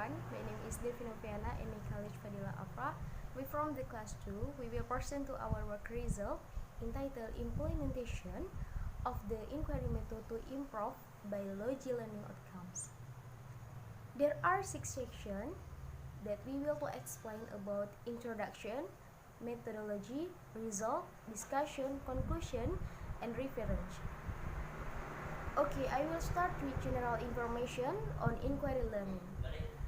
everyone. My name is Devina Viana and in College Fadila Afra. We from the class 2. We will present to our work result entitled Implementation of the Inquiry Method to Improve Biology Learning Outcomes. There are 6 sections that we will to explain about introduction, methodology, result, discussion, conclusion, and reference. Okay, I will start with general information on inquiry learning.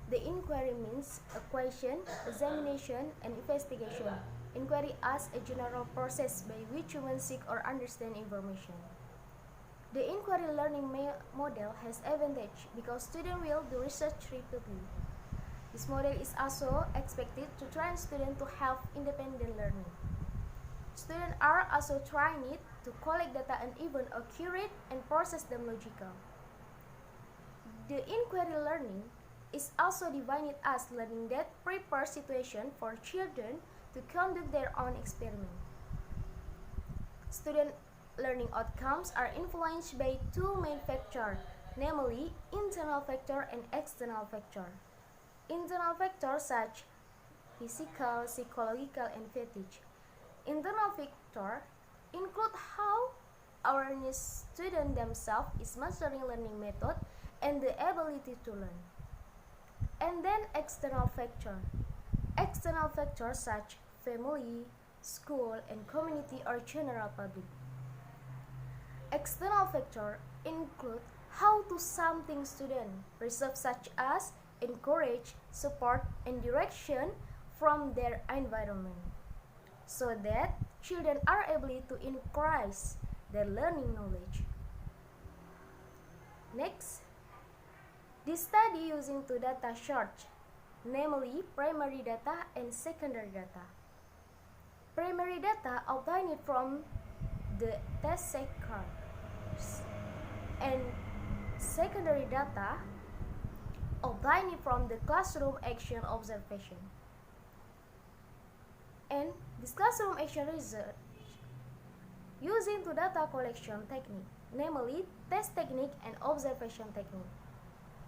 The inquiry means a question, examination, and investigation. Inquiry asks a general process by which humans seek or understand information. The inquiry learning model has advantage because students will do research repeatedly. This model is also expected to train students to have independent learning. Students are also trained to collect data and even accurate and process them logical. The inquiry learning is also defined as learning that prepares situation for children to conduct their own experiment. Student learning outcomes are influenced by 2 main factors, namely internal factor and external factor. Internal factors such physical, psychological, and fatigue. Internal factors include how awareness students themselves is mastering learning method and the ability to learn. And then external factors. External factors such family, school, and community or general public. External factors include how to something students receive such as encourage, support, and direction from their environment, so that children are able to increase their learning knowledge. Next, this study using 2 data sources, namely primary data and secondary data. Primary data obtained from the test takers and secondary data obtained from the classroom action observation. And this classroom action research using 2 data collection technique, namely test technique and observation technique.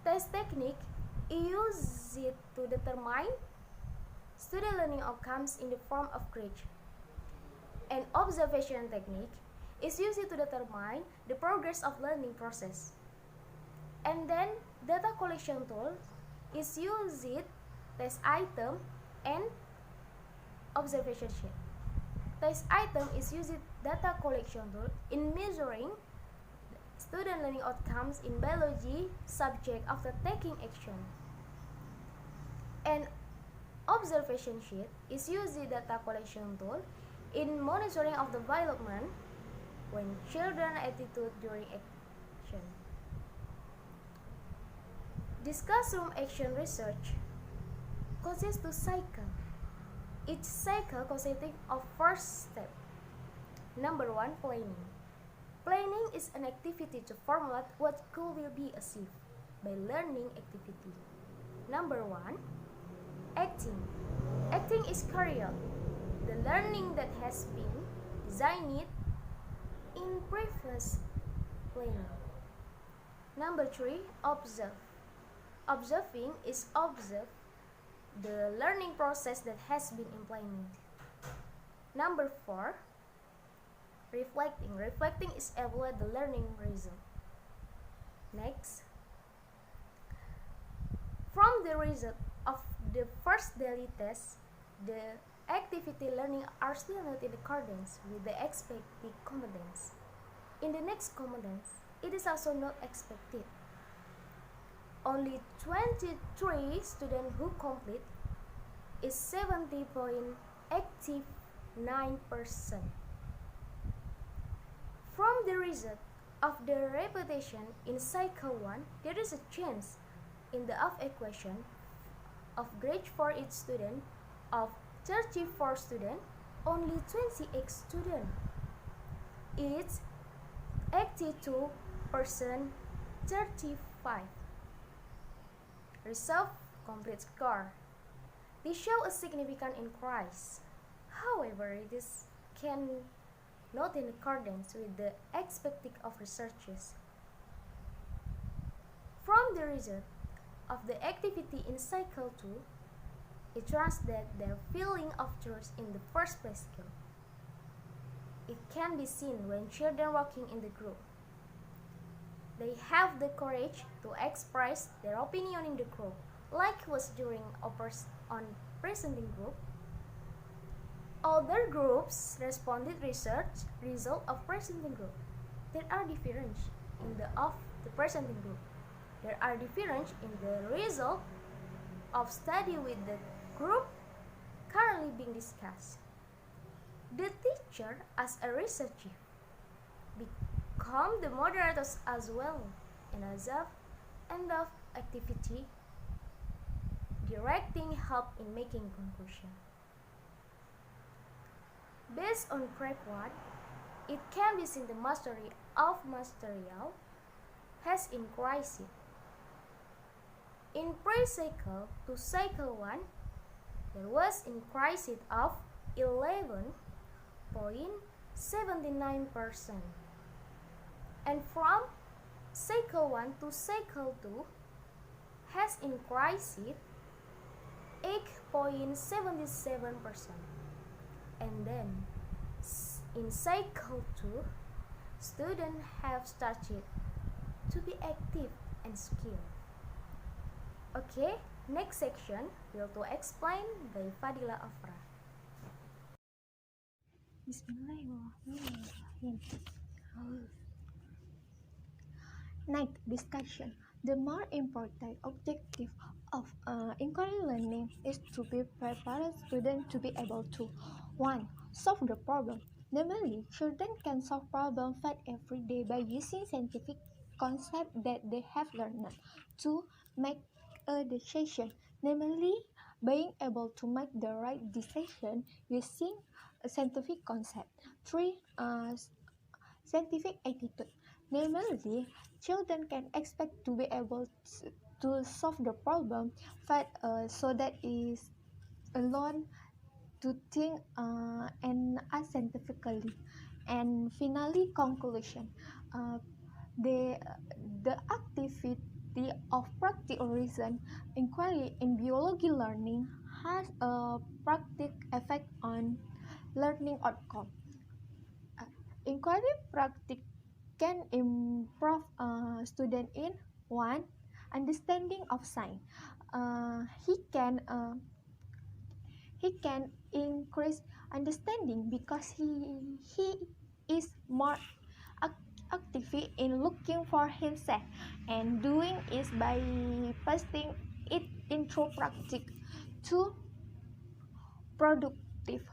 Test technique is used to determine student learning outcomes in the form of grades, and observation technique is used to determine the progress of learning process. And then data collection tool is used test item and observation sheet. Test item is used data collection tool in measuring student learning outcomes in biology subject after taking action. And observation sheet is used data collection tool in monitoring of the development when children attitude during action. This classroom action research consists of cycle. Each cycle consisting of 4 steps. Number 1, planning. Planning is an activity to formulate what goal will be achieved by learning activity. Number 1, acting. Acting is carry out the learning that has been designed in previous planning. Number 3, observe. Observing is observe the learning process that has been implemented. Number 4, reflecting. Reflecting is evaluate the learning result. Next, from the result of the first daily test, the activity learning are still not in accordance with the expected competence. In the next competence, it is also not expected. Only 23 students who complete is 70.89%. From the result of the repetition in cycle 1, there is a chance in the of equation of grade for each student of 34 students, only 28 students. It's 82%, 35. Result complete score. This shows a significant increase. However, this can not in accordance with the expected of researchers. From the result of the activity in cycle 2, it shows that their feeling of chores in the first place skill. It can be seen when children working in the group. They have the courage to express their opinion in the group, like was during on presenting group. Other groups responded research result of presenting group. There are differences in the of the presenting group. There are differences in the result of study with the group currently being discussed. The teacher as a researcher become the moderators as well, and as of end of activity, directing help in making conclusion. Based on track 1, it can be seen the mastery of material has increased. In pre-cycle to cycle 1, there was increase of 11.79%. And from cycle 1 to cycle 2 has increased 8.77%. And then in cycle 2, students have started to be active and skilled. Okay, next section will to explain by Fadila Afra. Bismillahirrahmanirrahim. Next discussion. The more important objective of inquiry learning is to prepare students to be able to 1. Solve the problem. Namely, children can solve problems faced every day by using scientific concepts that they have learned. 2. Make a decision. Namely, being able to make the right decision using a scientific concept. 3. Scientific attitude. Namely, children can expect to be able to solve the problem, so that is alone to think and act scientifically. And finally, conclusion. The activity of practical reason inquiry in biology learning has a practical effect on learning outcome. Inquiry practice can improve student in 1. Understanding of science. He can increase understanding because he is more active in looking for himself and doing it by pasting it into practice. 2. Productive.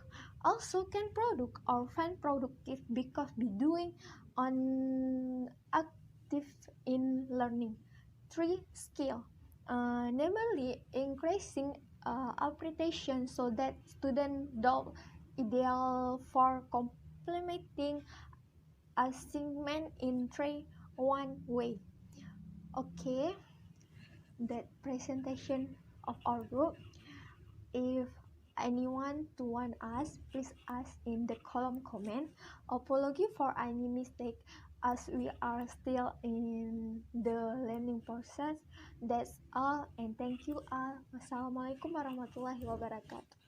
Also can produce or find productive because be doing on active in learning. 3. Skill. Namely increasing appreciation so that students do ideal for complementing assignment in 1 way. Okay, that presentation of our group. If anyone to want us, please ask in the column comment. Apology for any mistake as we are still in the learning process. That's all, and thank you all. Wassalamualaikum warahmatullahi wabarakatuh.